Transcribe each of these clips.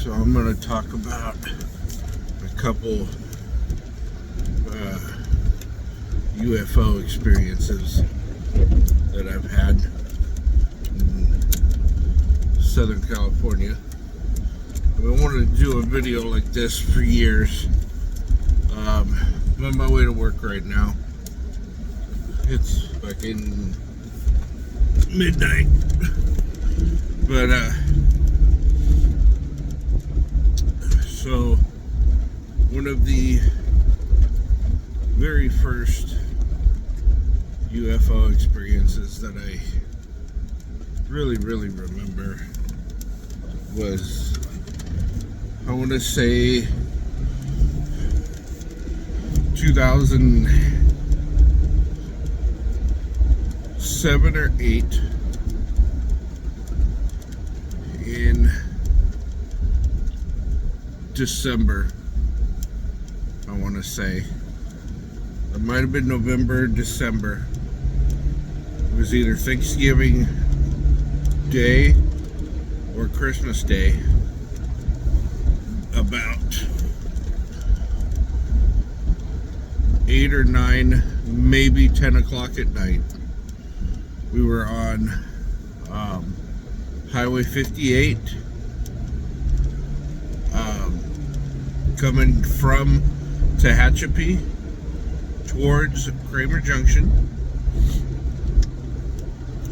So I'm going to talk about a couple UFO experiences that I've had in Southern California. I've been wanting to do a video like this for years. I'm on my way to work right now. It's fucking midnight. But so one of the very first UFO experiences that I really remember was, I want to say 2007 or 8 in December. I want to say it might have been November, December. It was either Thanksgiving Day or Christmas Day, about 8 or 9, maybe 10 o'clock at night. We were on Highway 58, coming from Tehachapi towards Kramer Junction.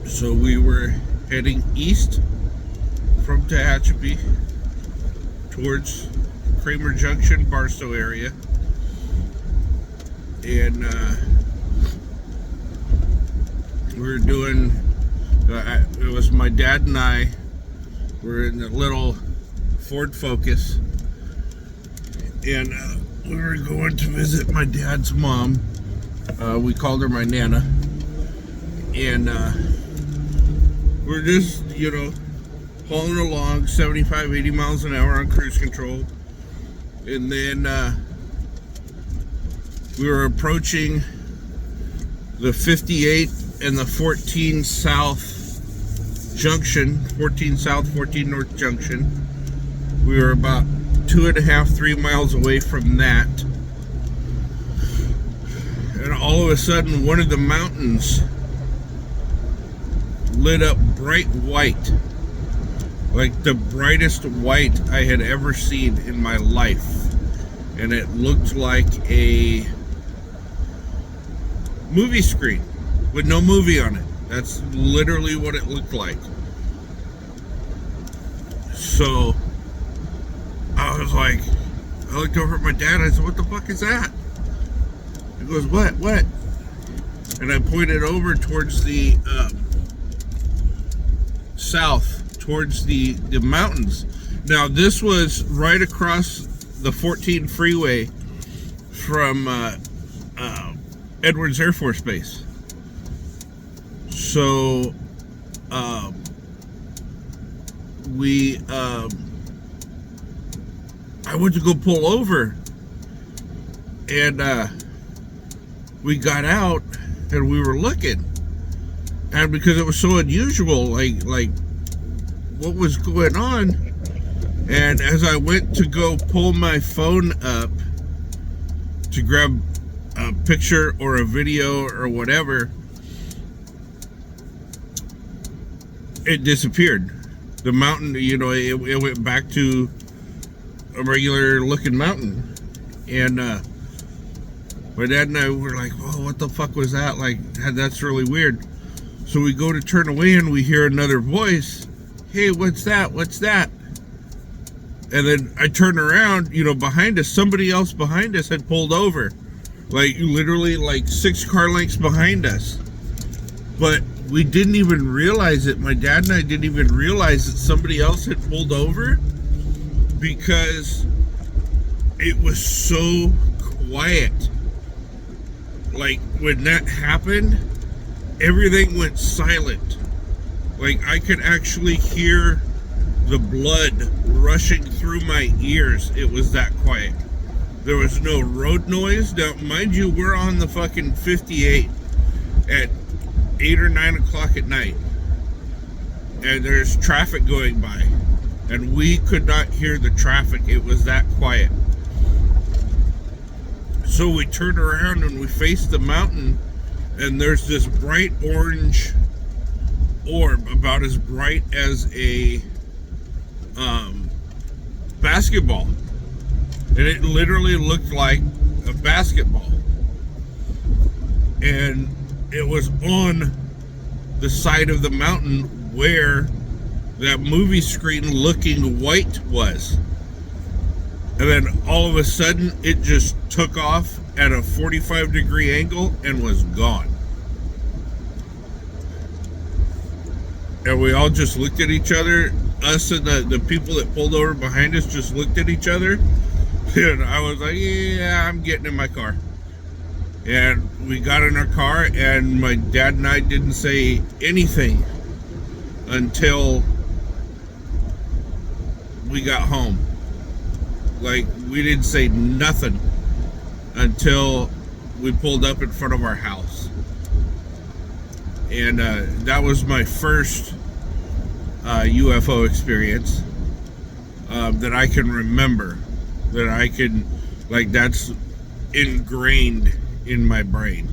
So we were heading east from Tehachapi towards Kramer Junction, Barstow area. And we were doing, it was my dad and I were in a little Ford Focus, and we were going to visit my dad's mom. We called her my Nana, and we're just, hauling along 75, 80 miles an hour on cruise control. And then we were approaching the 58 and the 14 South junction, 14 South, 14 North junction. We were about 2.5, 3 miles away from that. And all of a sudden, one of the mountains lit up bright white, like the brightest white I had ever seen in my life. And it looked like a movie screen with no movie on it. That's literally what it looked like. So I was like, I looked over at my dad. I said, "What the fuck is that?" He goes, What? And I pointed over towards the south, towards the mountains. Now this was right across the 14 freeway from Edwards Air Force Base. So I went to go pull over, and we got out and we were looking, and because it was so unusual, like what was going on. And as I went to go pull my phone up to grab a picture or a video or whatever, it disappeared. The mountain, it went back to a regular looking mountain. And my dad and I were like, "Whoa, what the fuck was that?" Like, that's really weird. So we go to turn away and we hear another voice. "Hey, what's that? What's that?" And then I turn around, behind us, somebody else behind us had pulled over. Like, literally, like 6 car lengths behind us. But we didn't even realize it. My dad and I didn't even realize that somebody else had pulled over, because it was so quiet. Like, when that happened, everything went silent. Like, I could actually hear the blood rushing through my ears. It was that quiet. There was no road noise. Now, mind you, we're on the fucking 58 at 8 or 9 o'clock at night, and there's traffic going by. and we could not hear the traffic. It was that quiet. So we turned around and we faced the mountain, and there's this bright orange orb, about as bright as a basketball, and it literally looked like a basketball, and it was on the side of the mountain where that movie screen looking white was. And then all of a sudden it just took off at a 45-degree angle and was gone. And we all just looked at each other. Us and the people that pulled over behind us just looked at each other. And I was like, yeah, I'm getting in my car. And we got in our car, and my dad and I didn't say anything until we got home. Like, we didn't say nothing until we pulled up in front of our house. And that was my first UFO experience that I can remember. That I can, like, that's ingrained in my brain.